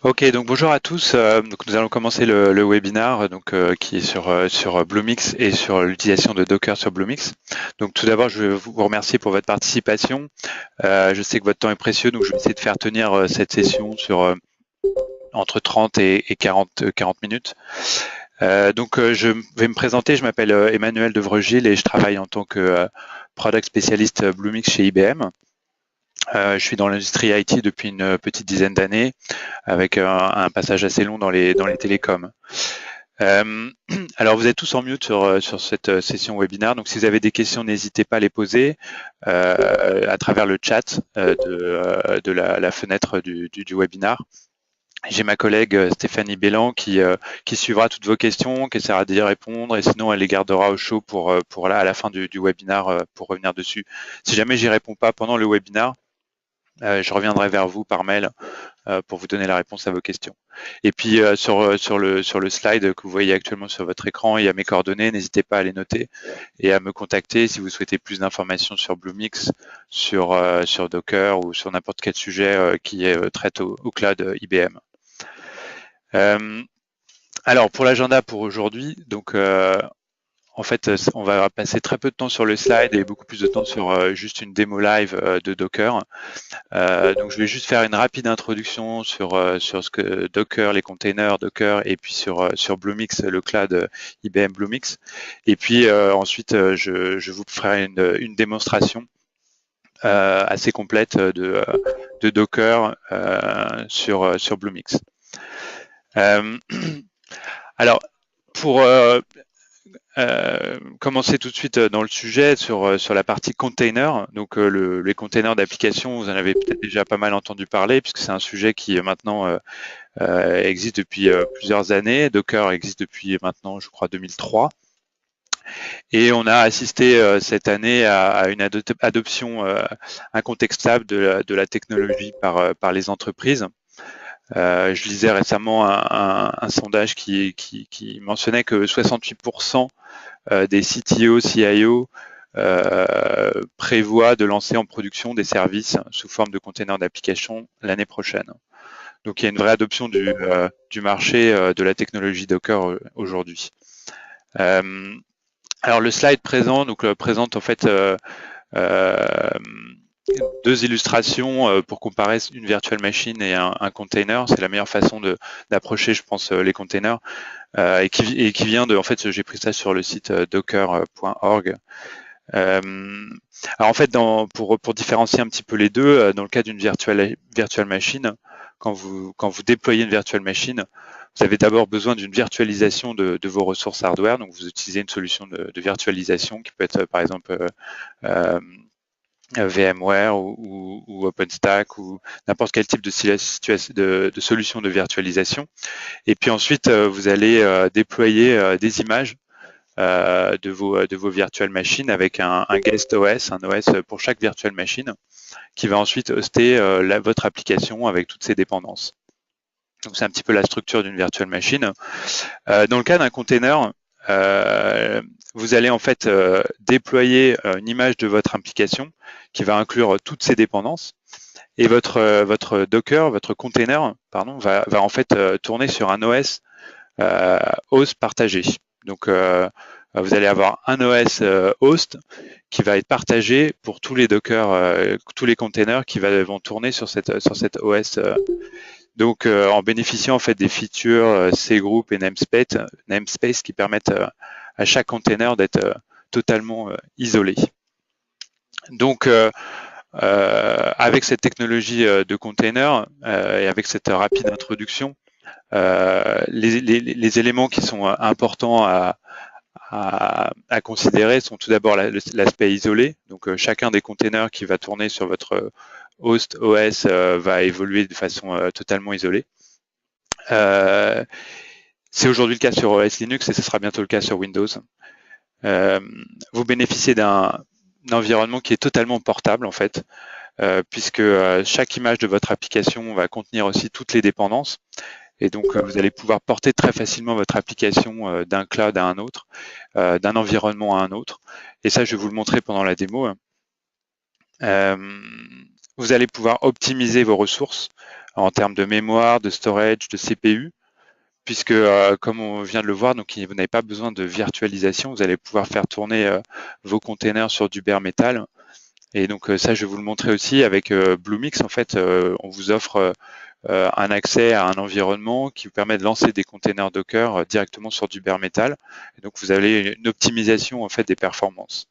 Ok, donc bonjour à tous. Donc nous allons commencer le webinaire qui est sur Bluemix et sur l'utilisation de Docker sur Bluemix. Donc tout d'abord, je veux vous remercier pour votre participation. Je sais que votre temps est précieux, donc je vais essayer de faire tenir cette session sur entre 30 et 40 minutes. Je vais me présenter. Je m'appelle Emmanuel Devrogil et je travaille en tant que Product Spécialiste Bluemix chez IBM. Je suis dans l'industrie IT depuis une petite dizaine d'années, avec un passage assez long dans les télécoms. Euh, alors vous êtes tous en mute sur cette session webinaire, donc si vous avez des questions, n'hésitez pas à les poser à travers le chat de la fenêtre du webinaire. J'ai ma collègue Stéphanie Bélan qui suivra toutes vos questions, qui essaiera d'y répondre, et sinon elle les gardera au chaud pour là à la fin du webinaire pour revenir dessus. Si jamais j'y réponds pas pendant le webinaire, je reviendrai vers vous par mail pour vous donner la réponse à vos questions. Et puis sur le slide que vous voyez actuellement sur votre écran, il y a mes coordonnées, n'hésitez pas à les noter et à me contacter si vous souhaitez plus d'informations sur Bluemix, sur Docker ou sur n'importe quel sujet qui traite au cloud IBM. Alors pour l'agenda pour aujourd'hui, en fait, on va passer très peu de temps sur le slide et beaucoup plus de temps sur juste une démo live de Docker. Donc je vais juste faire une rapide introduction sur ce que Docker, les containers Docker, et puis sur Bluemix, le cloud IBM Bluemix. Et puis ensuite, je vous ferai une démonstration assez complète de Docker sur Bluemix. Alors, pour commencer tout de suite dans le sujet sur la partie container. Donc les containers d'application, vous en avez peut-être déjà pas mal entendu parler puisque c'est un sujet qui maintenant existe depuis plusieurs années. Docker existe depuis maintenant, je crois, 2003. Et on a assisté cette année à une adoption incontestable de la technologie par les entreprises. Je lisais récemment un sondage qui mentionnait que 68% des CTO, CIO prévoient de lancer en production des services sous forme de containers d'application l'année prochaine. Donc il y a une vraie adoption du marché de la technologie Docker aujourd'hui. Alors le slide présent présente en fait deux illustrations pour comparer une virtual machine et un container. C'est la meilleure façon d'approcher, je pense, les containers. Et qui vient de, en fait, j'ai pris ça sur le site docker.org. Alors en fait, pour différencier un petit peu les deux, dans le cas d'une virtual machine, quand vous déployez une virtual machine, vous avez d'abord besoin d'une virtualisation de vos ressources hardware. Donc vous utilisez une solution de virtualisation qui peut être par exemple VMware ou OpenStack ou n'importe quel type de solution de virtualisation. Et puis ensuite, vous allez déployer des images de vos virtual machines avec un guest OS, un OS pour chaque virtual machine, qui va ensuite hoster votre application avec toutes ses dépendances. Donc c'est un petit peu la structure d'une virtual machine. Dans le cas d'un container, vous allez en fait déployer une image de votre application qui va inclure toutes ses dépendances. Et votre Docker, votre container, pardon, va en fait tourner sur un OS host partagé. Donc vous allez avoir un OS host qui va être partagé pour tous les Docker, tous les containers qui vont tourner sur cette OS. Donc en bénéficiant en fait des features cgroup et namespace qui permettent à chaque container d'être totalement isolé. Donc avec cette technologie de container et avec cette rapide introduction, les éléments qui sont importants à considérer sont tout d'abord l'aspect isolé. Donc chacun des containers qui va tourner sur votre host OS va évoluer de façon totalement isolée. C'est aujourd'hui le cas sur OS Linux et ce sera bientôt le cas sur Windows. Vous bénéficiez d'un environnement qui est totalement portable en fait, puisque chaque image de votre application va contenir aussi toutes les dépendances. Et donc, vous allez pouvoir porter très facilement votre application d'un cloud à un autre, d'un environnement à un autre. Et ça, je vais vous le montrer pendant la démo. Vous allez pouvoir optimiser vos ressources en termes de mémoire, de storage, de CPU, puisque comme on vient de le voir, donc vous n'avez pas besoin de virtualisation, vous allez pouvoir faire tourner vos containers sur du bare metal. Et donc ça, je vais vous le montrer aussi avec Bluemix. En fait, on vous offre un accès à un environnement qui vous permet de lancer des containers Docker directement sur du bare metal. Et donc vous avez une optimisation en fait des performances.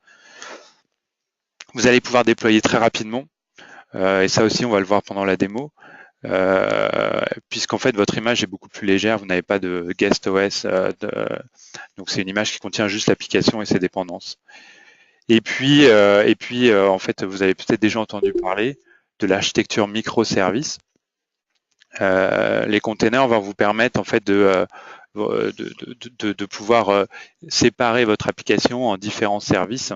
Vous allez pouvoir déployer très rapidement, et ça aussi on va le voir pendant la démo. Puisqu'en fait votre image est beaucoup plus légère, vous n'avez pas de guest OS, donc c'est une image qui contient juste l'application et ses dépendances. Et puis en fait, vous avez peut-être déjà entendu parler de l'architecture microservice. Les containers vont vous permettre en fait de pouvoir séparer votre application en différents services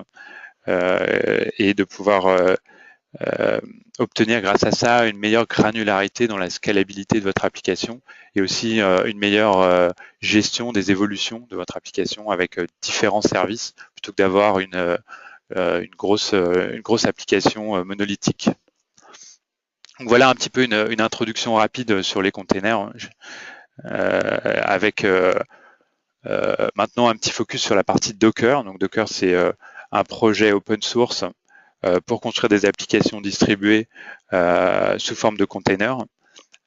et de pouvoir obtenir grâce à ça une meilleure granularité dans la scalabilité de votre application et aussi une meilleure gestion des évolutions de votre application avec différents services plutôt que d'avoir une grosse application monolithique. Donc voilà un petit peu une introduction rapide sur les containers avec maintenant un petit focus sur la partie Docker. Donc Docker, c'est un projet open source pour construire des applications distribuées sous forme de containers.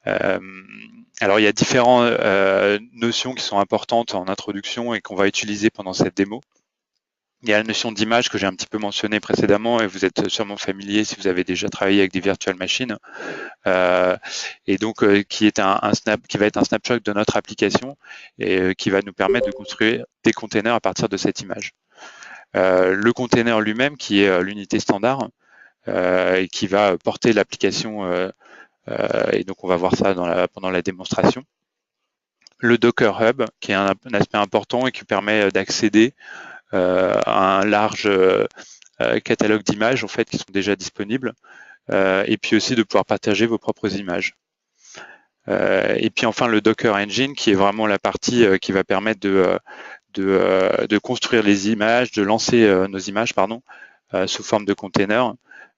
Alors il y a différentes notions qui sont importantes en introduction et qu'on va utiliser pendant cette démo. Il y a la notion d'image que j'ai un petit peu mentionné précédemment et vous êtes sûrement familier si vous avez déjà travaillé avec des virtual machines, et donc qui va être un snapshot de notre application et qui va nous permettre de construire des containers à partir de cette image. Le container lui-même qui est l'unité standard et qui va porter l'application et donc on va voir ça pendant la démonstration. Le Docker Hub qui est un aspect important et qui permet d'accéder à un large catalogue d'images en fait qui sont déjà disponibles et puis aussi de pouvoir partager vos propres images. Et puis enfin le Docker Engine qui est vraiment la partie qui va permettre de construire les images, de lancer nos images sous forme de containers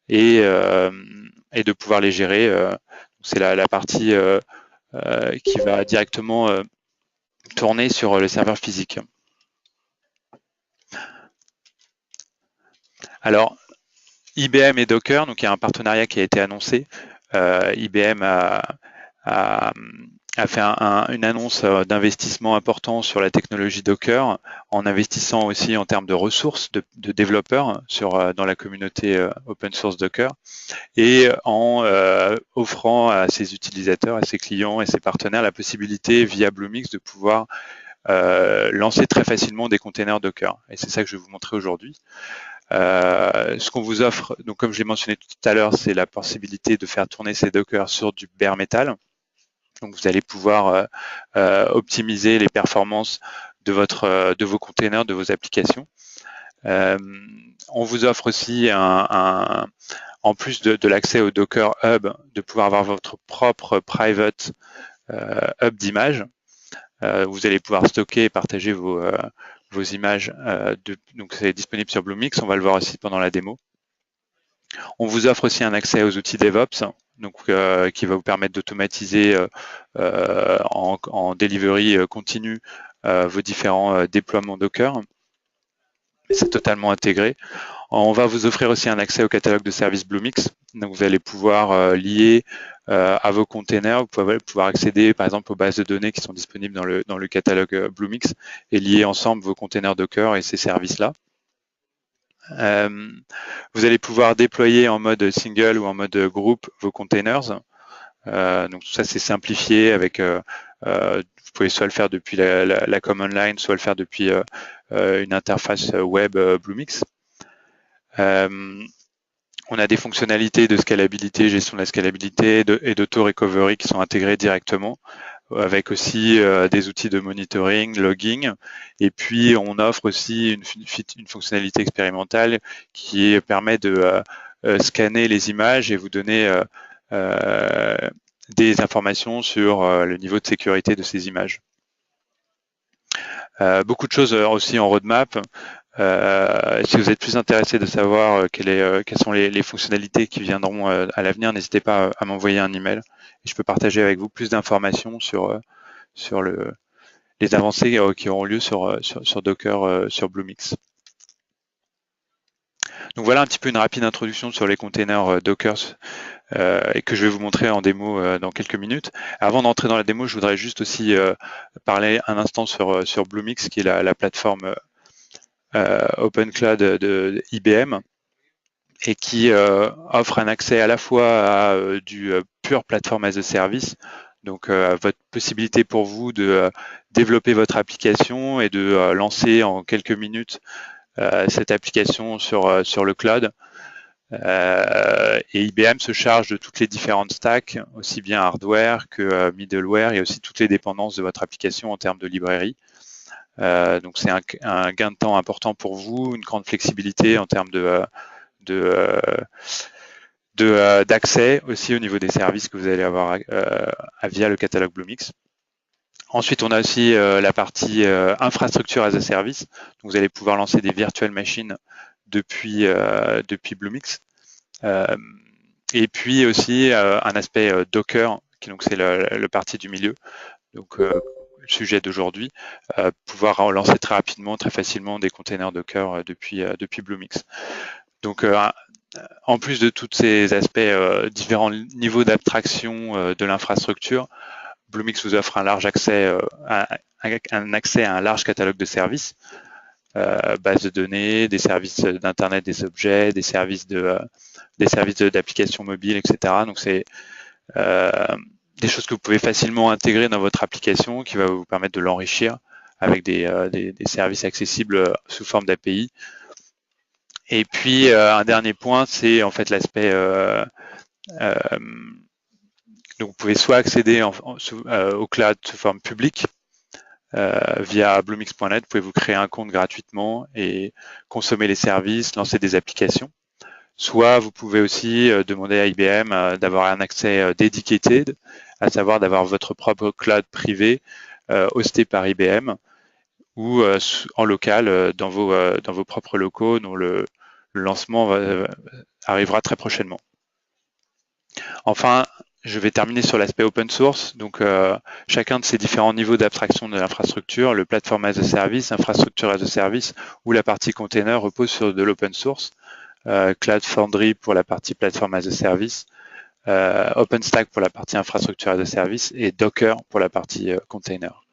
et de pouvoir les gérer. C'est la partie qui va directement tourner sur le serveur physique. Alors, IBM et Docker, donc il y a un partenariat qui a été annoncé. IBM a fait une annonce d'investissement important sur la technologie Docker, en investissant aussi en termes de ressources de développeurs dans la communauté open source Docker, et en offrant à ses utilisateurs, à ses clients et ses partenaires la possibilité via Bluemix de pouvoir lancer très facilement des containers Docker. Et c'est ça que je vais vous montrer aujourd'hui. Ce qu'on vous offre, donc comme je l'ai mentionné tout à l'heure, c'est la possibilité de faire tourner ces Docker sur du bare metal. Donc vous allez pouvoir optimiser les performances de vos containers, de vos applications. On vous offre aussi en plus de l'accès au Docker Hub, de pouvoir avoir votre propre private hub d'images. Vous allez pouvoir stocker et partager vos images. Donc c'est disponible sur Bluemix, on va le voir aussi pendant la démo. On vous offre aussi un accès aux outils DevOps, donc qui va vous permettre d'automatiser en delivery continu vos différents déploiements Docker. C'est totalement intégré. On va vous offrir aussi un accès au catalogue de services Bluemix. Donc vous allez pouvoir lier à vos containers, vous pouvez pouvoir accéder par exemple aux bases de données qui sont disponibles dans le catalogue Bluemix et lier ensemble vos containers Docker et ces services-là. Vous allez pouvoir déployer en mode single ou en mode groupe vos containers. Donc tout ça c'est simplifié avec vous pouvez soit le faire depuis la command line, soit le faire depuis une interface web Bluemix. On a des fonctionnalités de scalabilité, gestion de la scalabilité et d'auto-recovery qui sont intégrées directement, avec aussi des outils de monitoring, logging, et puis on offre aussi une fonctionnalité expérimentale qui permet de scanner les images et vous donner des informations sur le niveau de sécurité de ces images. Beaucoup de choses aussi en roadmap. Si vous êtes plus intéressé de savoir quelles sont les fonctionnalités qui viendront à l'avenir, n'hésitez pas à m'envoyer un email et je peux partager avec vous plus d'informations sur les avancées qui auront lieu sur Docker sur Bluemix. Donc voilà un petit peu une rapide introduction sur les containers Docker et que je vais vous montrer en démo dans quelques minutes. Avant d'entrer dans la démo, je voudrais juste aussi parler un instant sur Bluemix, qui est la plateforme Open Cloud de IBM et qui offre un accès à la fois à du pure plateforme as a service, donc votre possibilité pour vous de développer votre application et de lancer en quelques minutes cette application sur le cloud. Et IBM se charge de toutes les différentes stacks, aussi bien hardware que middleware, et aussi toutes les dépendances de votre application en termes de librairie. Donc c'est un gain de temps important pour vous, une grande flexibilité en termes d'accès aussi au niveau des services que vous allez avoir via le catalogue Bluemix. Ensuite, on a aussi la partie infrastructure as a service. Donc, vous allez pouvoir lancer des virtual machines depuis Bluemix. Et puis aussi un aspect Docker, donc c'est le parti du milieu. Donc, le sujet d'aujourd'hui, pouvoir lancer très rapidement, très facilement des containers Docker depuis Bluemix. Donc, en plus de tous ces aspects, différents niveaux d'abstraction de l'infrastructure, Bluemix vous offre un large accès, un accès à un large catalogue de services, bases de données, des services d'internet des objets, des services d'applications mobiles, etc. Donc c'est des choses que vous pouvez facilement intégrer dans votre application, qui va vous permettre de l'enrichir avec des services accessibles sous forme d'API. Et puis un dernier point, c'est en fait l'aspect donc vous pouvez soit accéder au cloud sous forme publique via bluemix.net, vous pouvez vous créer un compte gratuitement et consommer les services, lancer des applications. Soit vous pouvez aussi demander à IBM d'avoir un accès dedicated, à savoir d'avoir votre propre cloud privé hosté par IBM ou en local dans vos propres locaux, dont le lancement arrivera très prochainement. Enfin, je vais terminer sur l'aspect open source. Donc, chacun de ces différents niveaux d'abstraction de l'infrastructure, le platform as a service, infrastructure as a service ou la partie container repose sur de l'open source. Cloud Foundry pour la partie platform as a service, OpenStack pour la partie infrastructure as a service et Docker pour la partie container.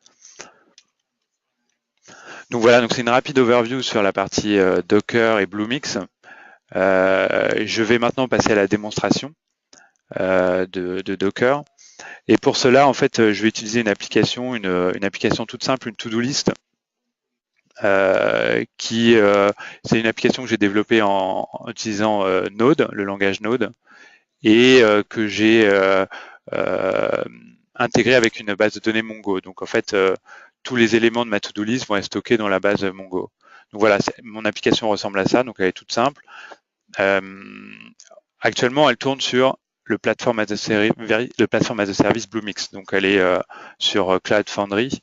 Donc voilà, donc c'est une rapide overview sur la partie Docker et Bluemix. Je vais maintenant passer à la démonstration de Docker. Et pour cela, en fait, je vais utiliser une application toute simple, une to-do list, c'est une application que j'ai développée en utilisant Node, le langage Node, et que j'ai intégré avec une base de données Mongo. Donc en fait, tous les éléments de ma to-do list vont être stockés dans la base Mongo. Donc voilà, mon application ressemble à ça, donc elle est toute simple. Actuellement, elle tourne sur le platform as a service Bluemix. Donc elle est sur Cloud Foundry.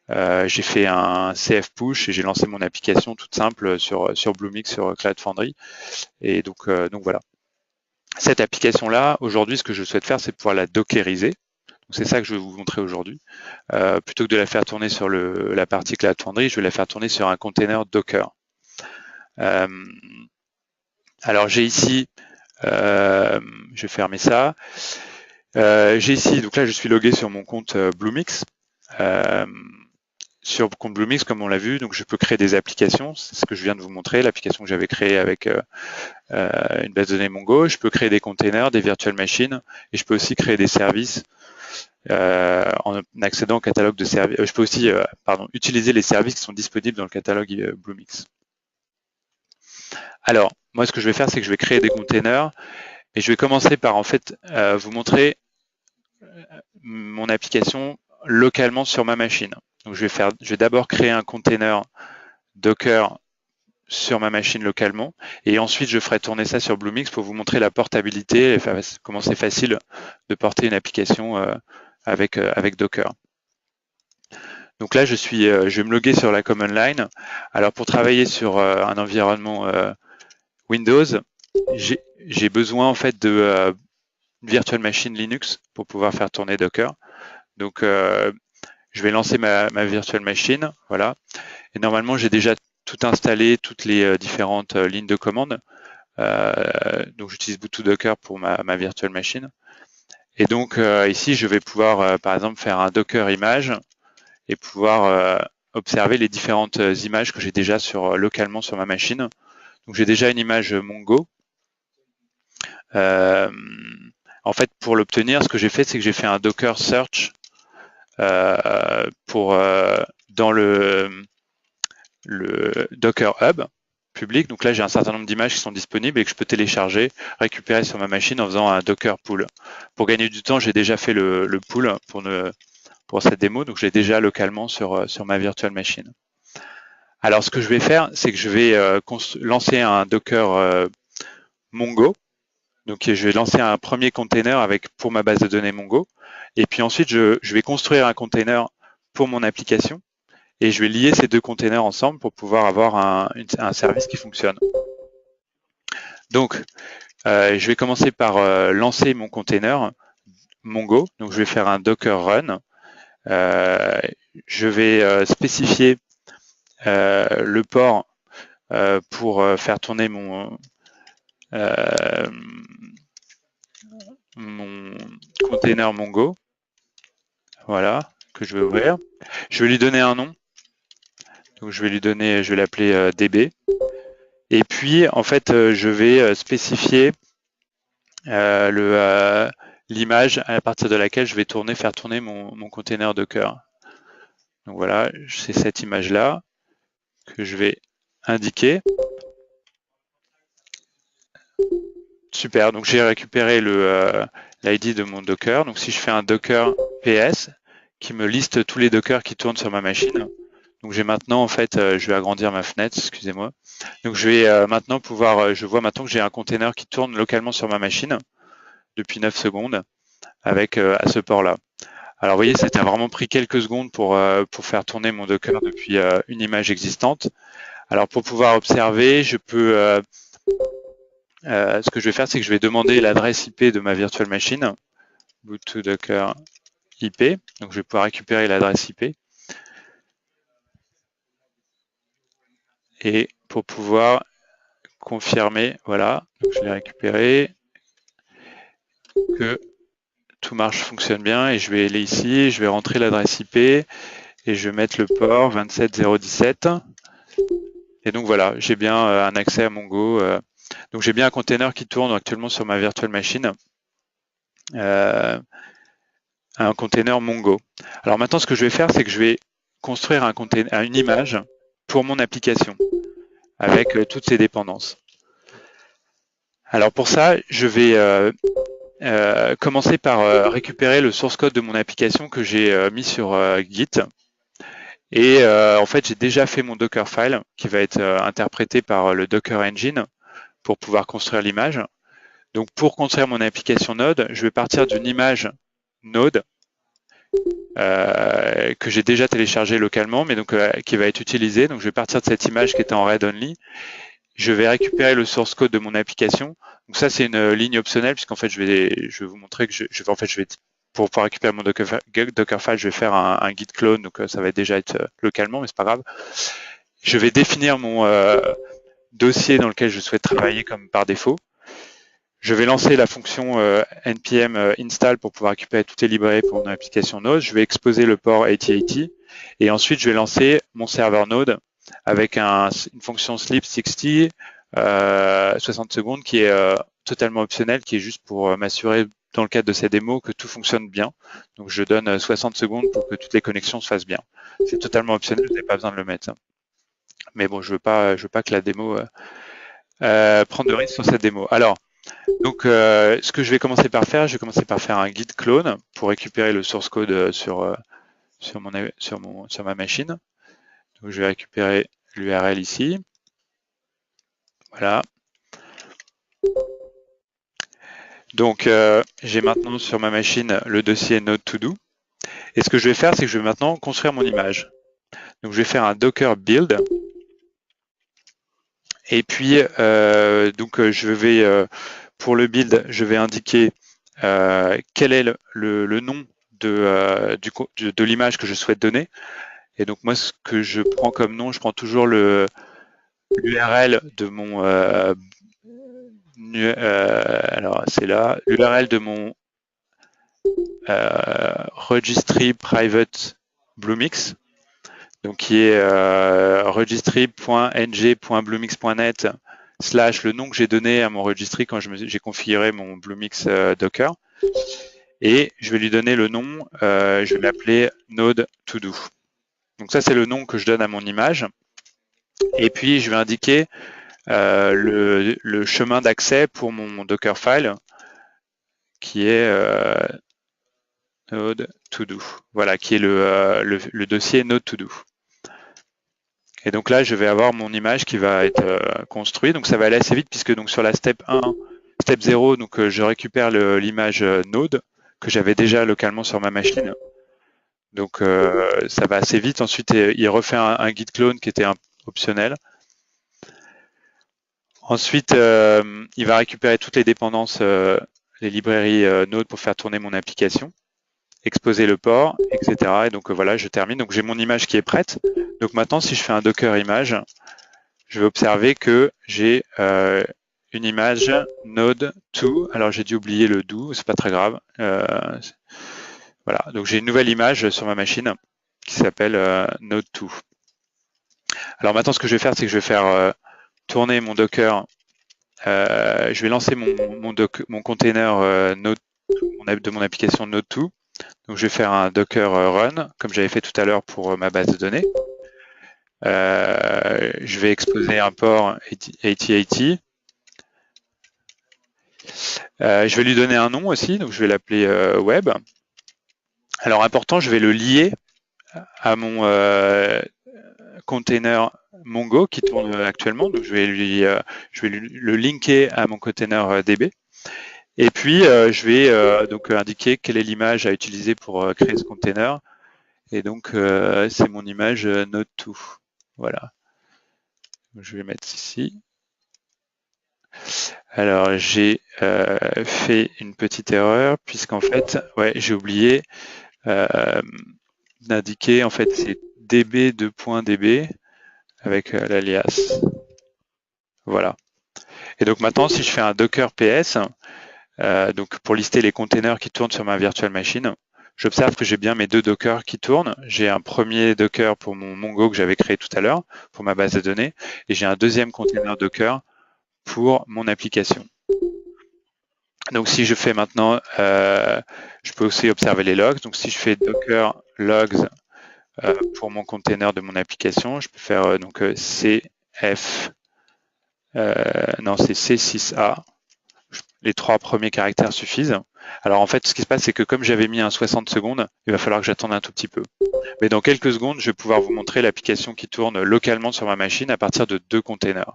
J'ai fait un CF push et j'ai lancé mon application toute simple sur Bluemix, sur Cloud Foundry. Et donc voilà. Cette application-là, aujourd'hui, ce que je souhaite faire, c'est pouvoir la dockeriser. C'est ça que je vais vous montrer aujourd'hui. Plutôt que de la faire tourner sur la partie Cloud Foundry, je vais la faire tourner sur un container Docker. Alors j'ai ici, je vais fermer ça. J'ai ici, donc là je suis logué sur mon compte Bluemix. Sur le compte Bluemix, comme on l'a vu, donc je peux créer des applications. C'est ce que je viens de vous montrer, l'application que j'avais créée avec une base de données Mongo. Je peux créer des containers, des virtual machines, et je peux aussi créer des services en accédant au catalogue de services. Je peux aussi utiliser les services qui sont disponibles dans le catalogue Bluemix. Alors, moi, ce que je vais faire, c'est que je vais créer des containers, et je vais commencer par en fait vous montrer mon application localement sur ma machine. Donc, je vais d'abord créer un container Docker sur ma machine localement, et ensuite je ferai tourner ça sur Bluemix pour vous montrer la portabilité et comment c'est facile de porter une application avec Docker. Donc là, je vais me loguer sur la command line. Alors pour travailler sur un environnement Windows, j'ai besoin en fait de virtual machine Linux pour pouvoir faire tourner Docker. Donc je vais lancer ma virtual machine, voilà. Et normalement, j'ai déjà tout installé, toutes les différentes lignes de commande. Donc j'utilise boot2docker pour ma virtual machine. Et donc ici, je vais pouvoir par exemple faire un Docker image et pouvoir observer les différentes images que j'ai déjà localement sur ma machine. Donc j'ai déjà une image Mongo. Euh, en fait, pour l'obtenir, ce que j'ai fait, c'est que j'ai fait un Docker search dans le Docker Hub public. Donc là, j'ai un certain nombre d'images qui sont disponibles et que je peux télécharger, récupérer sur ma machine en faisant un Docker pool. Pour gagner du temps, j'ai déjà fait le pool pour cette démo, donc je l'ai déjà localement sur ma virtual machine. Alors, ce que je vais faire, c'est que je vais lancer un Docker Mongo. Donc, je vais lancer un premier container pour ma base de données Mongo. Et puis ensuite, je vais construire un container pour mon application. Et je vais lier ces deux containers ensemble pour pouvoir avoir un service qui fonctionne. Donc, je vais commencer par lancer mon container Mongo. Donc, je vais faire un Docker run. Je vais spécifier le port pour faire tourner mon container Mongo. Voilà, que je vais ouvrir. Je vais lui donner un nom. Donc, je vais l'appeler DB. Et puis, en fait, je vais spécifier l'image à partir de laquelle je vais faire tourner mon container Docker. Donc voilà, c'est cette image-là que je vais indiquer. Super, donc j'ai récupéré l'ID de mon Docker. Donc si je fais un Docker PS qui me liste tous les Dockers qui tournent sur ma machine. Donc j'ai maintenant, en fait, je vais agrandir ma fenêtre, excusez-moi. Donc je vais maintenant je vois maintenant que j'ai un container qui tourne localement sur ma machine depuis 9 secondes avec à ce port-là. Alors vous voyez, ça a vraiment pris quelques secondes pour faire tourner mon Docker depuis une image existante. Alors pour pouvoir observer, ce que je vais faire, c'est que je vais demander l'adresse IP de ma virtual machine, boot2docker IP. Donc je vais pouvoir récupérer l'adresse IP. Et pour pouvoir confirmer, voilà, donc je l'ai récupéré, que tout fonctionne bien. Et je vais aller ici, je vais rentrer l'adresse IP et je vais mettre le port 27017. Et donc voilà, j'ai bien un accès à Mongo. Donc j'ai bien un container qui tourne actuellement sur ma virtual machine. Un container Mongo. Alors maintenant, ce que je vais faire, c'est que je vais construire une image pour mon application avec toutes ses dépendances. Alors pour ça, je vais commencer par récupérer le source code de mon application que j'ai mis sur Git. Et en fait, j'ai déjà fait mon Dockerfile qui va être interprété par le Docker Engine pour pouvoir construire l'image. Donc pour construire mon application Node, je vais partir d'une image Node que j'ai déjà téléchargée localement, mais donc qui va être utilisée. Donc je vais partir de cette image qui était en read only. Je vais récupérer le source code de mon application. Donc ça c'est une ligne optionnelle puisqu'en fait je vais vous montrer que pour pouvoir récupérer mon Dockerfile, je vais faire un git clone, donc ça va déjà être localement, mais c'est pas grave. Je vais définir mon dossier dans lequel je souhaite travailler comme par défaut. Je vais lancer la fonction npm install pour pouvoir récupérer toutes les librairies pour mon application Node. Je vais exposer le port 8080 et ensuite je vais lancer mon serveur Node avec une fonction sleep 60 60 secondes qui est totalement optionnelle, qui est juste pour m'assurer dans le cadre de cette démo que tout fonctionne bien. Donc je donne 60 secondes pour que toutes les connexions se fassent bien. C'est totalement optionnel, vous n'avez pas besoin de le mettre. Mais bon, je veux pas que la démo prenne de risque sur cette démo. Alors, donc, ce que je vais commencer par faire, un git clone pour récupérer le source code sur ma machine. Donc, je vais récupérer l'URL ici. Voilà. Donc, j'ai maintenant sur ma machine le dossier Node to do. Et ce que je vais faire, c'est que je vais maintenant construire mon image. Donc, je vais faire un docker build. Et puis, je vais, pour le build, je vais indiquer quel est le nom de l'image que je souhaite donner. Et donc, moi, ce que je prends comme nom, je prends toujours l'URL de mon alors c'est là l'URL de mon registry private Bluemix, donc qui est registry.ng.bluemix.net / le nom que j'ai donné à mon registry quand j'ai configuré mon Bluemix Docker, et je vais lui donner le nom, je vais l'appeler node to do. Donc ça, c'est le nom que je donne à mon image, et puis je vais indiquer le chemin d'accès pour mon Dockerfile, qui est node to do. Voilà, qui est le dossier node to do. Et donc là, je vais avoir mon image qui va être construite. Donc ça va aller assez vite, puisque donc sur la step 1, step 0, donc je récupère l'image node que j'avais déjà localement sur ma machine. Donc ça va assez vite. Ensuite, il refait un git clone qui était optionnel. Ensuite, il va récupérer toutes les dépendances, les librairies Node pour faire tourner mon application, exposer le port, etc. Et donc voilà, je termine. Donc j'ai mon image qui est prête. Donc maintenant, si je fais un Docker image, je vais observer que j'ai une image Node to. Alors j'ai dû oublier le do, c'est pas très grave. Voilà, donc j'ai une nouvelle image sur ma machine qui s'appelle Node to. Alors maintenant, ce que je vais faire, c'est que je vais faire tourner mon Docker. Je vais lancer mon container Node de mon application Node2. Donc je vais faire un Docker run, comme j'avais fait tout à l'heure pour ma base de données. Je vais exposer un port 8080. Je vais lui donner un nom aussi, donc je vais l'appeler web. Alors important, je vais le lier à mon container Mongo qui tourne actuellement. Donc je vais le linker à mon container DB. Et puis je vais donc indiquer quelle est l'image à utiliser pour créer ce container. Et donc c'est mon image Node2. Voilà. Je vais mettre ici. Alors j'ai fait une petite erreur, puisqu'en fait, ouais, j'ai oublié d'indiquer, en fait, c'est db2.db avec l'alias. Voilà. Et donc maintenant, si je fais un docker ps, donc pour lister les containers qui tournent sur ma virtual machine, j'observe que j'ai bien mes deux dockers qui tournent. J'ai un premier docker pour mon Mongo que j'avais créé tout à l'heure, pour ma base de données, et j'ai un deuxième container docker pour mon application. Donc si je fais maintenant, je peux aussi observer les logs. Donc si je fais docker logs pour mon container de mon application, je peux faire donc cf, non c'est c6a. Les 3 premiers caractères suffisent. Alors en fait, ce qui se passe, c'est que comme j'avais mis un 60 secondes, il va falloir que j'attende un tout petit peu. Mais dans quelques secondes, je vais pouvoir vous montrer l'application qui tourne localement sur ma machine à partir de 2 containers.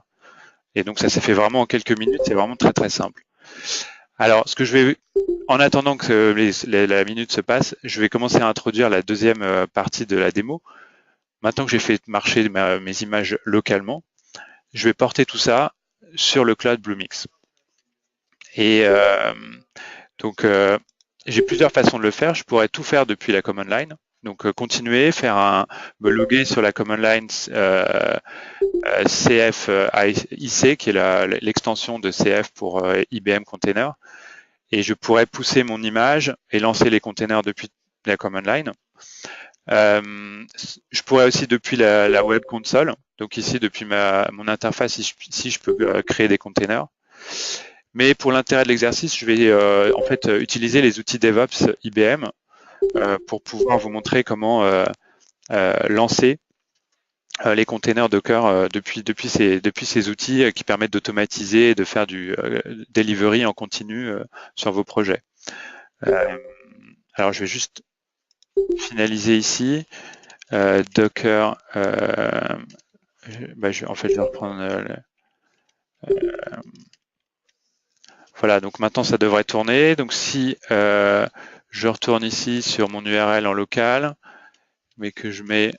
Et donc ça s'est fait vraiment en quelques minutes, c'est vraiment très très simple. Alors, ce que je vais, en attendant que la minute se passe, je vais commencer à introduire la deuxième partie de la démo. Maintenant que j'ai fait marcher mes images localement, je vais porter tout ça sur le cloud Bluemix. Et donc, j'ai plusieurs façons de le faire. Je pourrais tout faire depuis la command line. Donc, continuer, me loguer sur la command line CF IC, qui est l'extension de CF pour IBM Container. Et je pourrais pousser mon image et lancer les containers depuis la command line. Je pourrais aussi depuis la web console, donc ici depuis mon interface, ici je peux créer des containers. Mais pour l'intérêt de l'exercice, je vais en fait utiliser les outils DevOps IBM pour pouvoir vous montrer comment lancer les containers Docker depuis ces outils qui permettent d'automatiser et de faire du delivery en continu sur vos projets. Alors je vais juste finaliser ici. Docker, en fait je vais reprendre voilà, donc maintenant ça devrait tourner. Donc si je retourne ici sur mon URL en local, mais que je mets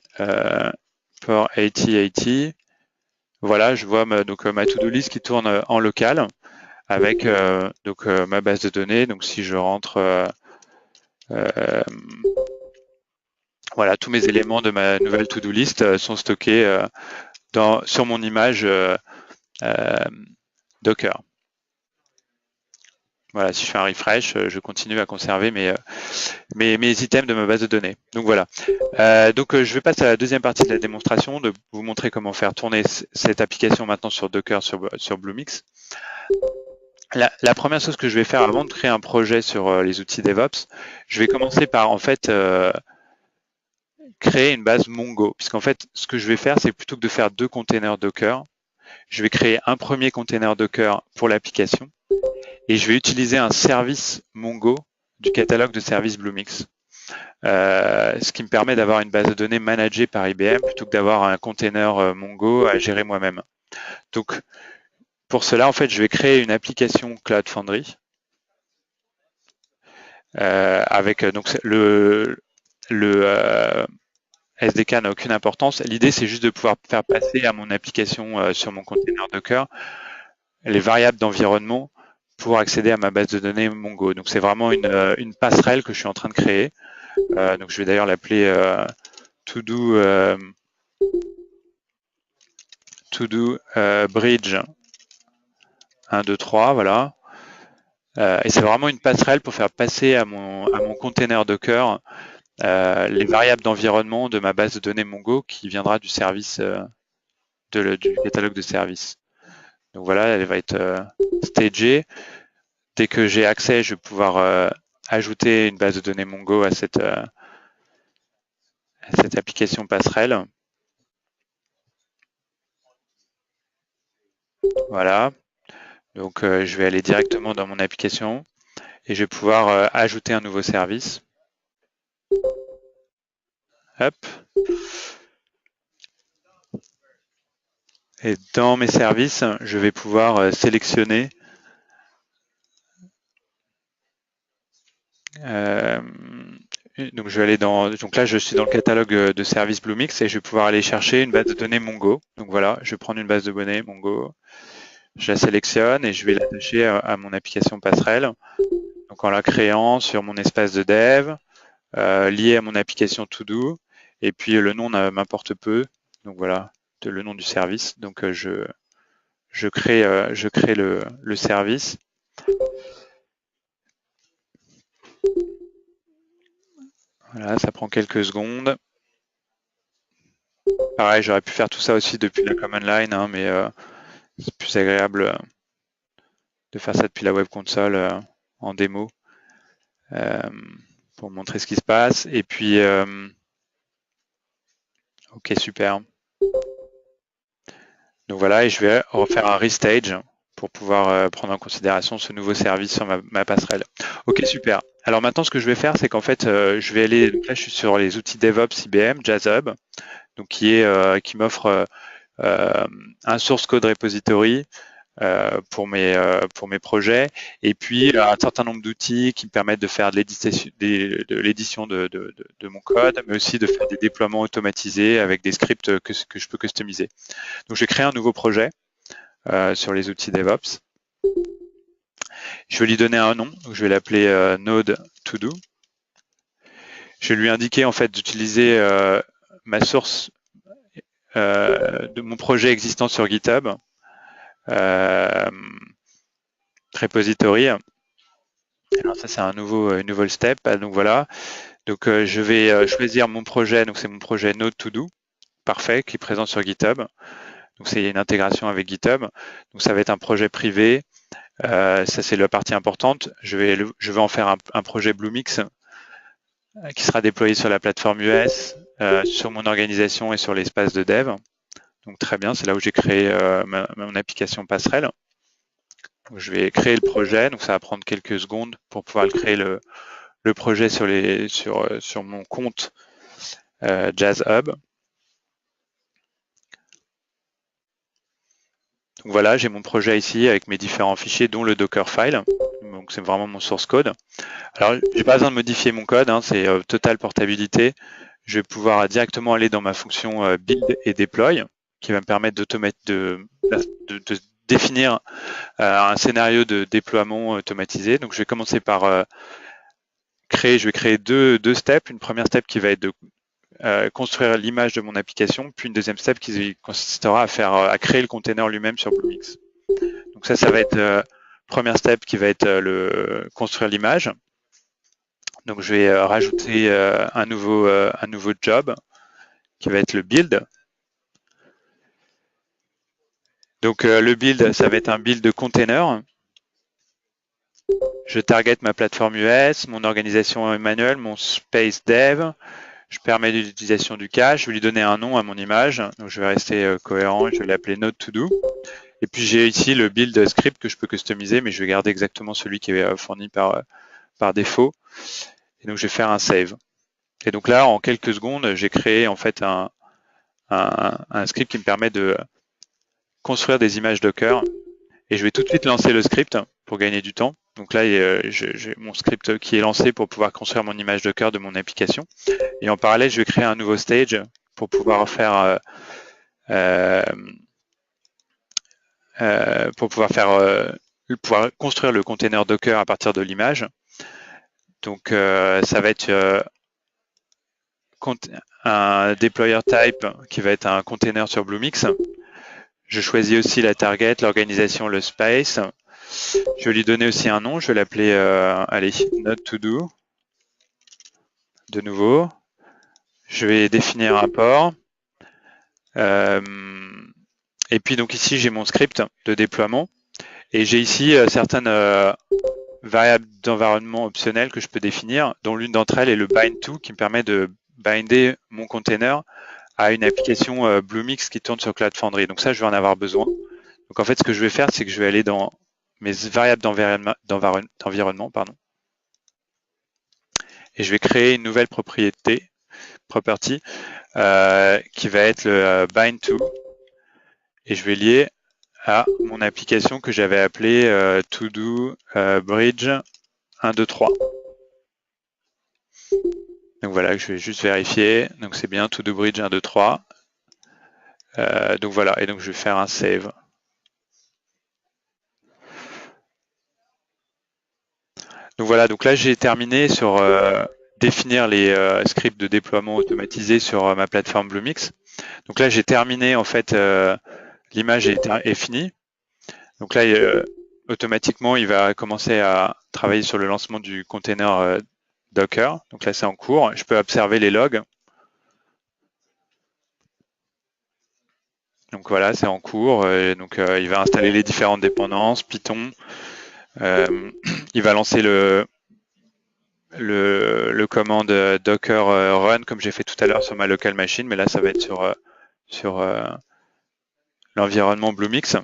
port 8080. Voilà, je vois ma to-do list qui tourne en local avec ma base de données. Donc si je rentre, voilà, tous mes éléments de ma nouvelle to-do list sont stockés sur mon image Docker. Voilà, si je fais un refresh, je continue à conserver mes items de ma base de données. Donc voilà. Je vais passer à la deuxième partie de la démonstration, de vous montrer comment faire tourner cette application maintenant sur Docker sur Bluemix. La première chose que je vais faire avant de créer un projet sur les outils DevOps, je vais commencer par en fait créer une base Mongo, puisqu'en fait ce que je vais faire, c'est plutôt que de faire 2 containers Docker, je vais créer un premier container Docker pour l'application et je vais utiliser un service Mongo du catalogue de services Bluemix. Ce qui me permet d'avoir une base de données managée par IBM plutôt que d'avoir un container Mongo à gérer moi-même. Donc, pour cela, en fait, je vais créer une application Cloud Foundry avec donc le SDK n'a aucune importance. L'idée, c'est juste de pouvoir faire passer à mon application sur mon container Docker les variables d'environnement pour accéder à ma base de données Mongo. Donc, c'est vraiment une passerelle que je suis en train de créer. Donc, je vais d'ailleurs l'appeler to-do bridge 1, 2, 3, voilà. Et c'est vraiment une passerelle pour faire passer à mon container Docker les variables d'environnement de ma base de données Mongo qui viendra du service du catalogue de services. Donc voilà, elle va être stagée. Dès que j'ai accès, je vais pouvoir ajouter une base de données Mongo à cette application passerelle. Voilà. Donc je vais aller directement dans mon application et je vais pouvoir ajouter un nouveau service. Hop. Et dans mes services, je vais pouvoir sélectionner donc je vais aller donc là je suis dans le catalogue de services Bluemix et je vais pouvoir aller chercher une base de données Mongo. Donc voilà, je vais prendre une base de données Mongo, je la sélectionne et je vais l'attacher à mon application passerelle. Donc en la créant sur mon espace de dev, lié à mon application To-Do, et puis le nom m'importe peu. Donc voilà, le nom du service. Donc je crée le service. Voilà, ça prend quelques secondes. Pareil, j'aurais pu faire tout ça aussi depuis la command line, hein, mais c'est plus agréable de faire ça depuis la web console en démo pour montrer ce qui se passe. Et puis, ok, super. Donc voilà, et je vais refaire un restage pour pouvoir prendre en considération ce nouveau service sur ma passerelle. Ok, super. Alors maintenant, ce que je vais faire, c'est qu'en fait, je vais aller, donc là, je suis sur les outils DevOps IBM, JazzHub, donc qui m'offre un source code repository pour mes projets, et puis un certain nombre d'outils qui me permettent de faire de l'édition de mon code, mais aussi de faire des déploiements automatisés avec des scripts que je peux customiser. Donc, je vais créer un nouveau projet sur les outils DevOps. Je vais lui donner un nom, donc je vais l'appeler Node To Do. Je vais lui indiquer en fait d'utiliser ma source de mon projet existant sur GitHub, repository. Alors ça c'est une nouvelle step. Donc voilà. Donc je vais choisir mon projet. Donc c'est mon projet Node To Do, parfait, qui est présent sur GitHub. Donc c'est une intégration avec GitHub. Donc ça va être un projet privé. Ça c'est la partie importante. Je vais en faire un projet Bluemix qui sera déployé sur la plateforme US, sur mon organisation et sur l'espace de dev. Donc très bien, c'est là où j'ai créé mon application passerelle. Donc, je vais créer le projet, donc ça va prendre quelques secondes pour pouvoir créer le projet sur mon compte JazzHub. Donc voilà, j'ai mon projet ici avec mes différents fichiers, dont le Dockerfile. Donc c'est vraiment mon source code. Alors, j'ai pas besoin de modifier mon code, hein, c'est totale portabilité. Je vais pouvoir directement aller dans ma fonction build et deploy, qui va me permettre de définir un scénario de déploiement automatisé. Donc je vais commencer par je vais créer deux steps. Une première step qui va être de construire l'image de mon application, puis une deuxième step qui consistera à créer le container lui-même sur Bluemix. Donc ça va être première step qui va être construire l'image. Donc je vais rajouter un nouveau job qui va être le build. Donc le build, ça va être un build de container. Je target ma plateforme US, mon organisation manuelle, mon space dev. Je permets l'utilisation du cache. Je vais lui donner un nom à mon image. Donc je vais rester cohérent. Je vais l'appeler Node to do. Et puis j'ai ici le build script que je peux customiser, mais je vais garder exactement celui qui est fourni par défaut. Et donc je vais faire un save. Et donc là, en quelques secondes, j'ai créé en fait un script qui me permet de construire des images Docker. Et je vais tout de suite lancer le script pour gagner du temps. Donc là, j'ai mon script qui est lancé pour pouvoir construire mon image Docker de mon application. Et en parallèle, je vais créer un nouveau stage pour pouvoir faire pouvoir construire le container Docker à partir de l'image. Donc ça va être un deployer type qui va être un container sur Bluemix. Je choisis aussi la target, l'organisation, le space. Je vais lui donner aussi un nom. Je vais l'appeler, Node to do. De nouveau. Je vais définir un port. Et puis donc ici, j'ai mon script de déploiement. Et j'ai ici certaines variables d'environnement optionnelles que je peux définir, dont l'une d'entre elles est le bind to, qui me permet de binder mon container à une application Bluemix qui tourne sur Cloud Foundry. Donc ça, je vais en avoir besoin. Donc en fait, ce que je vais faire, c'est que je vais aller dans mes variables d'environnement, et je vais créer une nouvelle property, qui va être le bind to, et je vais lier à mon application que j'avais appelée to do bridge 1, 2, 3. Donc voilà, je vais juste vérifier. Donc c'est bien to do bridge 1, 2, 3. Donc voilà, et donc je vais faire un save. Donc voilà, donc là j'ai terminé sur définir les scripts de déploiement automatisé sur ma plateforme Bluemix. Donc là j'ai terminé en fait, l'image est finie. Donc là automatiquement il va commencer à travailler sur le lancement du container Docker. Donc là c'est en cours. Je peux observer les logs. Donc voilà, c'est en cours. Donc il va installer les différentes dépendances, Python. Il va lancer le commande docker run comme j'ai fait tout à l'heure sur ma local machine, mais là ça va être sur l'environnement Bluemix.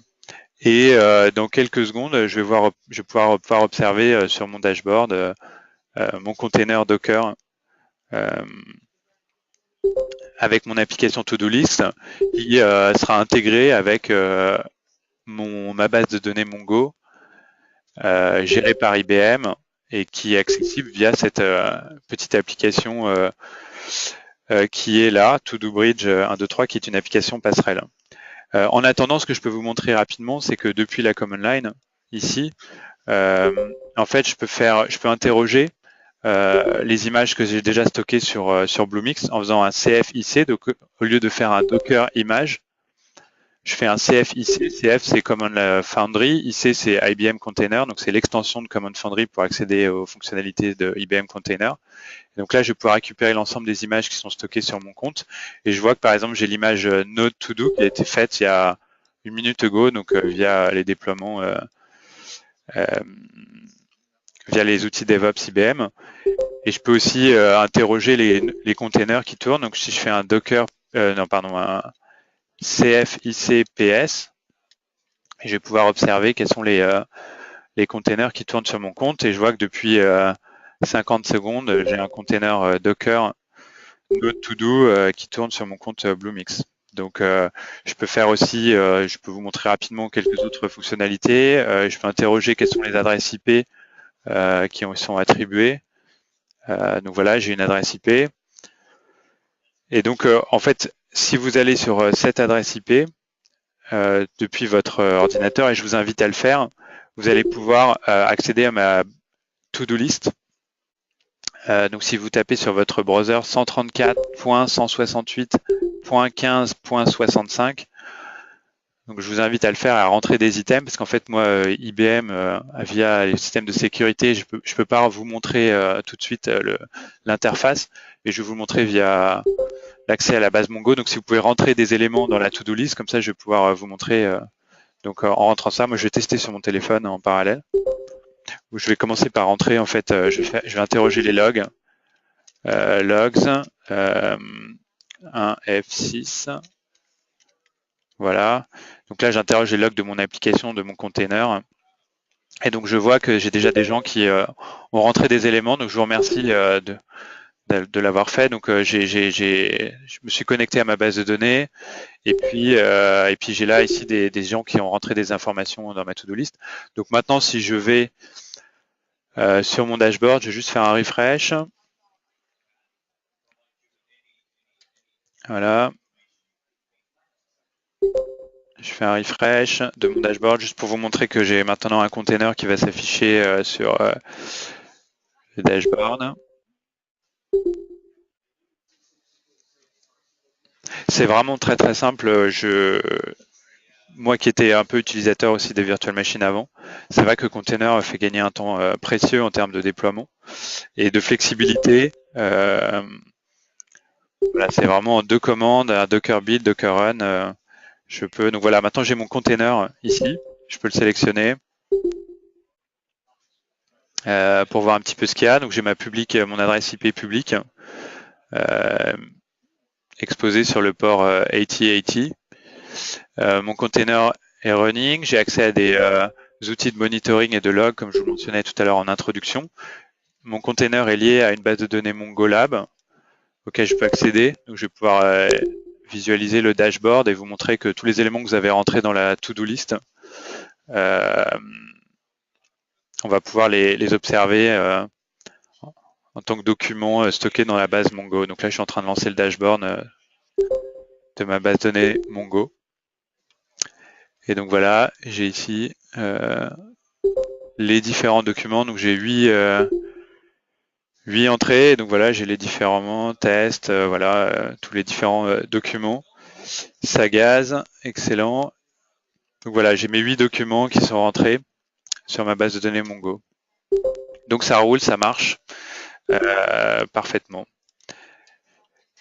Et dans quelques secondes, je vais pouvoir observer sur mon dashboard mon container Docker avec mon application To-Do List qui sera intégré avec ma base de données Mongo gérée par IBM et qui est accessible via cette petite application qui est là, To Do Bridge 1, 2, 3, qui est une application passerelle. En attendant, ce que je peux vous montrer rapidement, c'est que depuis la command line, ici, en fait, je peux interroger les images que j'ai déjà stockées sur Bluemix en faisant un CF-IC. Donc, au lieu de faire un Docker image, je fais un CF-IC. CF, c'est Command Foundry. IC, c'est IBM Container. Donc, c'est l'extension de Command Foundry pour accéder aux fonctionnalités de IBM Container. Et donc là, je vais pouvoir récupérer l'ensemble des images qui sont stockées sur mon compte. Et je vois que, par exemple, j'ai l'image Node to do qui a été faite il y a 1 minute ago, donc via les déploiements, via les outils DevOps IBM. Et je peux aussi interroger les containers qui tournent. Donc, si je fais un Docker, un CF-IC-PS, je vais pouvoir observer quels sont les containers qui tournent sur mon compte. Et je vois que depuis 50 secondes, j'ai un container Docker Node to do qui tourne sur mon compte Bluemix. Donc, je peux faire aussi, je peux vous montrer rapidement quelques autres fonctionnalités. Je peux interroger quelles sont les adresses IP qui sont attribuées. Donc voilà, j'ai une adresse IP. Et donc, en fait, si vous allez sur cette adresse IP depuis votre ordinateur, et je vous invite à le faire, vous allez pouvoir accéder à ma to-do list. Donc, si vous tapez sur votre browser 134.168.15.65, donc je vous invite à le faire, à rentrer des items, parce qu'en fait, moi, IBM, via les systèmes de sécurité, je peux pas vous montrer tout de suite l'interface, mais je vais vous le montrer via l'accès à la base Mongo. Donc, si vous pouvez rentrer des éléments dans la to-do list, comme ça, je vais pouvoir vous montrer. Donc, en rentrant ça, moi, je vais tester sur mon téléphone en parallèle. Où je vais commencer par rentrer, en fait, je vais interroger les logs. Logs 1F6. Voilà. Donc là, j'interroge les logs de mon application, de mon container. Et donc, je vois que j'ai déjà des gens qui ont rentré des éléments. Donc, je vous remercie de l'avoir fait. Donc, je me suis connecté à ma base de données. Et puis j'ai là ici des gens qui ont rentré des informations dans ma to-do list. Donc, maintenant, si je vais sur mon dashboard, je vais juste faire un refresh. Voilà. Je fais un refresh de mon dashboard juste pour vous montrer que j'ai maintenant un container qui va s'afficher sur le dashboard. C'est vraiment très très simple. Moi qui étais un peu utilisateur aussi des virtual machines avant, c'est vrai que Container fait gagner un temps précieux en termes de déploiement et de flexibilité. Voilà, c'est vraiment deux commandes, un Docker build, Docker run. Donc voilà, maintenant j'ai mon container ici. Je peux le sélectionner pour voir un petit peu ce qu'il y a. Donc j'ai mon adresse IP publique exposée sur le port 8080. Mon container est running. J'ai accès à des outils de monitoring et de log, comme je vous le mentionnais tout à l'heure en introduction. Mon container est lié à une base de données MongoLab auquel je peux accéder. Donc, je vais pouvoir visualiser le dashboard et vous montrer que tous les éléments que vous avez rentrés dans la to-do list, on va pouvoir les observer en tant que documents stockés dans la base Mongo. Donc là, je suis en train de lancer le dashboard de ma base de données Mongo. Et donc voilà, j'ai ici les différents documents. Donc j'ai 8 entrées. Donc voilà, j'ai les différents tests, tous les différents documents. Sagaz, excellent. Donc voilà, j'ai mes 8 documents qui sont rentrés sur ma base de données Mongo. Donc ça roule, ça marche parfaitement.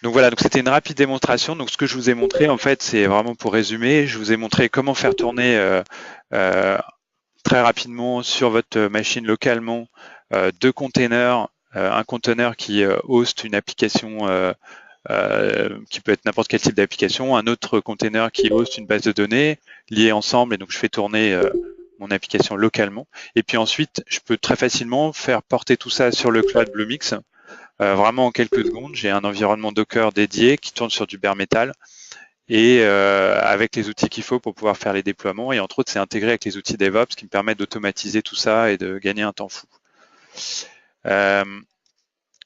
Donc voilà, donc c'était une rapide démonstration. Donc ce que je vous ai montré, en fait, c'est vraiment pour résumer, je vous ai montré comment faire tourner très rapidement sur votre machine localement deux containers, un conteneur qui host une application qui peut être n'importe quel type d'application, un autre container qui host une base de données liées ensemble, et donc je fais tourner mon application localement. Et puis ensuite, je peux très facilement faire porter tout ça sur le cloud Bluemix. Vraiment en quelques secondes, j'ai un environnement Docker dédié qui tourne sur du bare metal et avec les outils qu'il faut pour pouvoir faire les déploiements. Et entre autres, c'est intégré avec les outils DevOps qui me permettent d'automatiser tout ça et de gagner un temps fou.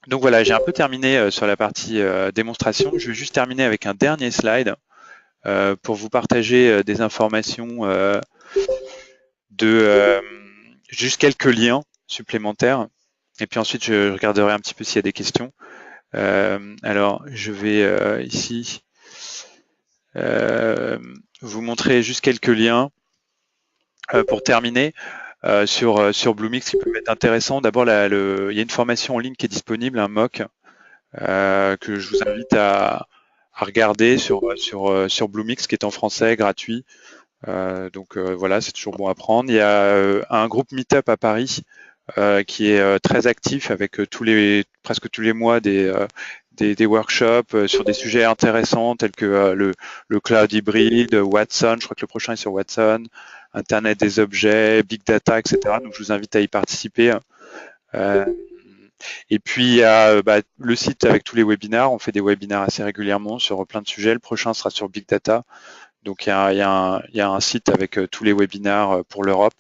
Donc voilà, j'ai un peu terminé sur la partie démonstration. Je vais juste terminer avec un dernier slide pour vous partager des informations juste quelques liens supplémentaires. Et puis ensuite, je regarderai un petit peu s'il y a des questions. Alors, je vais ici vous montrer juste quelques liens pour terminer sur Bluemix qui peut être intéressant. D'abord, il y a une formation en ligne qui est disponible, un MOOC, que je vous invite à regarder sur Bluemix, qui est en français, gratuit. Donc voilà, c'est toujours bon à prendre. Il y a un groupe Meetup à Paris qui est très actif avec presque tous les mois des workshops sur des sujets intéressants tels que le cloud hybride, Watson, je crois que le prochain est sur Watson, Internet des objets, Big Data, etc. Donc je vous invite à y participer. Et puis, il y a le site avec tous les webinars. On fait des webinars assez régulièrement sur plein de sujets. Le prochain sera sur Big Data. Donc, il y a un site avec tous les webinars pour l'Europe.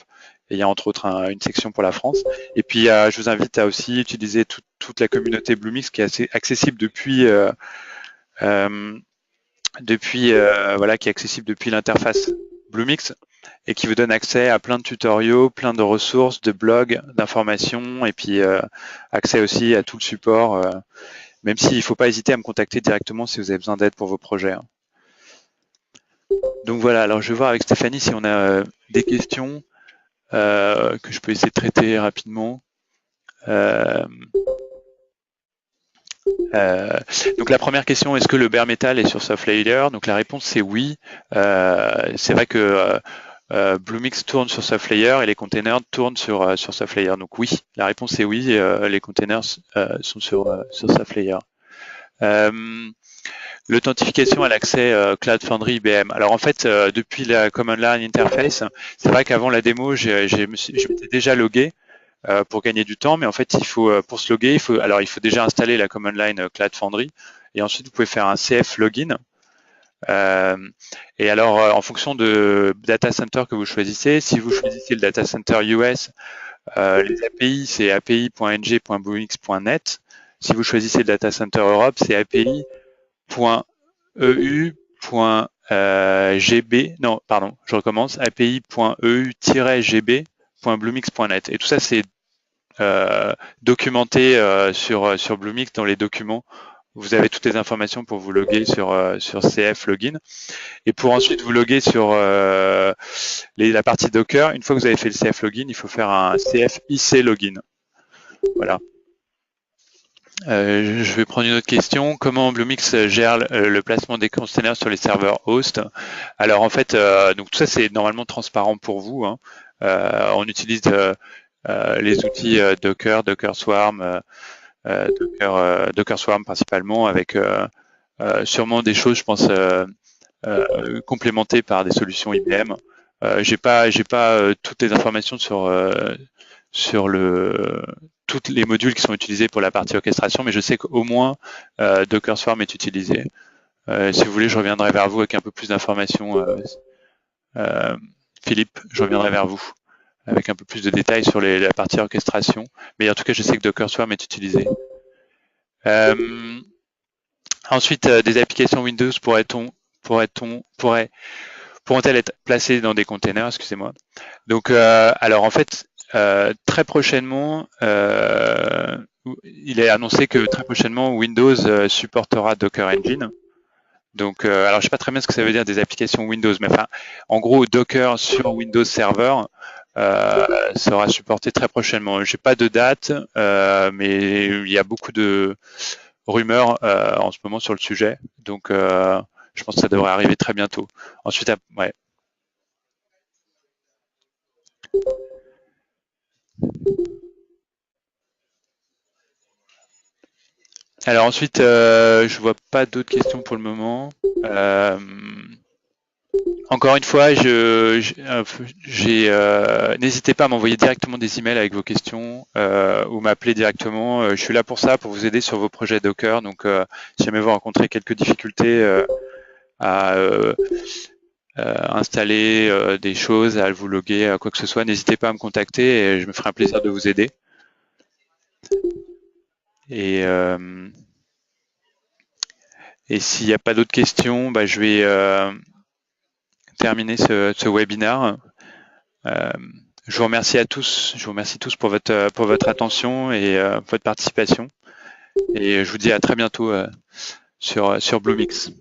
Et il y a entre autres une section pour la France. Et puis, je vous invite à aussi utiliser toute la communauté Bluemix qui est assez accessible voilà, qui est accessible depuis l'interface Bluemix et qui vous donne accès à plein de tutoriaux, plein de ressources, de blogs, d'informations et puis accès aussi à tout le support, même s'il ne faut pas hésiter à me contacter directement si vous avez besoin d'aide pour vos projets. Hein. Donc voilà, alors je vais voir avec Stéphanie si on a des questions que je peux essayer de traiter rapidement. Donc la première question, est-ce que le bare metal est sur SoftLayer? Donc la réponse c'est oui. C'est vrai que Bluemix tourne sur SoftLayer et les containers tournent sur SoftLayer. Donc oui, la réponse est oui, les containers sont sur SoftLayer. L'authentification à l'accès Cloud Foundry IBM. Alors en fait, depuis la Command Line Interface, c'est vrai qu'avant la démo, je m'étais déjà logué pour gagner du temps, mais en fait, il faut pour se loguer, il faut déjà installer la Command Line Cloud Foundry et ensuite vous pouvez faire un CF login. Et alors, en fonction de data center que vous choisissez, si vous choisissez le data center US, les API, c'est api.ng.bluemix.net. Si vous choisissez le data center Europe, c'est api.eu.gb. Non, pardon, je recommence. api.eu-gb.bluemix.net. Et tout ça, c'est documenté sur Bluemix dans les documents. Vous avez toutes les informations pour vous loguer sur CF Login. Et pour ensuite vous loguer sur la partie Docker, une fois que vous avez fait le CF Login, il faut faire un CF IC Login. Voilà. Je vais prendre une autre question. Comment Bluemix gère le placement des containers sur les serveurs host? Alors en fait, donc tout ça c'est normalement transparent pour vous. Hein. On utilise les outils Docker, Docker Swarm, Docker Swarm principalement, avec sûrement des choses, je pense, complémentées par des solutions IBM. J'ai pas toutes les informations sur toutes les modules qui sont utilisés pour la partie orchestration, mais je sais qu'au moins Docker Swarm est utilisé. Si vous voulez, je reviendrai vers vous avec un peu plus d'informations. Philippe, je reviendrai vers vous avec un peu plus de détails sur la partie orchestration. Mais en tout cas, je sais que Docker Swarm est utilisé. Ensuite, des applications Windows pourront-elles être placées dans des containers? Excusez-moi. Donc, alors en fait, très prochainement, il est annoncé que très prochainement Windows supportera Docker Engine. Donc, alors je sais pas très bien ce que ça veut dire des applications Windows, mais enfin, en gros, Docker sur Windows Server sera supporté très prochainement. J'ai pas de date, mais il y a beaucoup de rumeurs en ce moment sur le sujet. Donc, je pense que ça devrait arriver très bientôt. Ensuite, ouais. Alors ensuite, je vois pas d'autres questions pour le moment. Encore une fois, n'hésitez pas à m'envoyer directement des emails avec vos questions ou m'appeler directement. Je suis là pour ça, pour vous aider sur vos projets Docker. Donc, si jamais vous rencontrez quelques difficultés à installer des choses, à vous loguer, à quoi que ce soit, n'hésitez pas à me contacter et je me ferai un plaisir de vous aider. Et s'il n'y a pas d'autres questions, je vais terminer ce webinaire. Je vous remercie à tous. Je vous remercie tous pour votre attention et votre participation. Et je vous dis à très bientôt sur Bluemix.